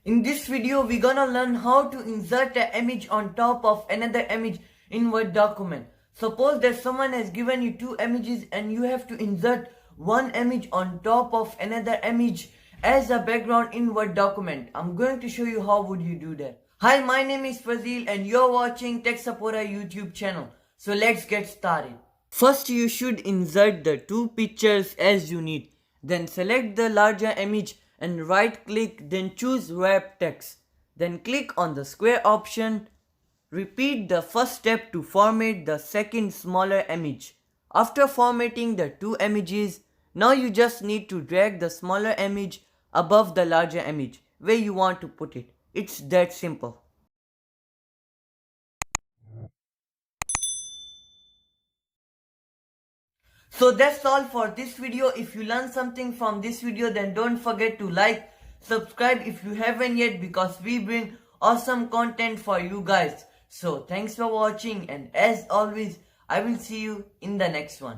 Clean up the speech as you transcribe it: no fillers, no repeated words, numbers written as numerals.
In this video, we're gonna learn how to insert an image on top of another image in Word document. Suppose that someone has given you two images and you have to insert one image on top of another image as a background in Word document. I'm going to show you how would you do that. Hi, my name is Fazil and you're watching Tech Sapora YouTube channel. So let's get started. First, you should insert the two pictures as you need. Then select the larger image and right click, then choose wrap text. Then click on the square option. Repeat the first step to format the second smaller image. After formatting the two images, now you just need to drag the smaller image above the larger image where you want to put it. It's that simple. So that's all for this video. If you learned something from this video, then don't forget to like, subscribe if you haven't yet, because we bring awesome content for you guys. So thanks for watching, and as always, I will see you in the next one.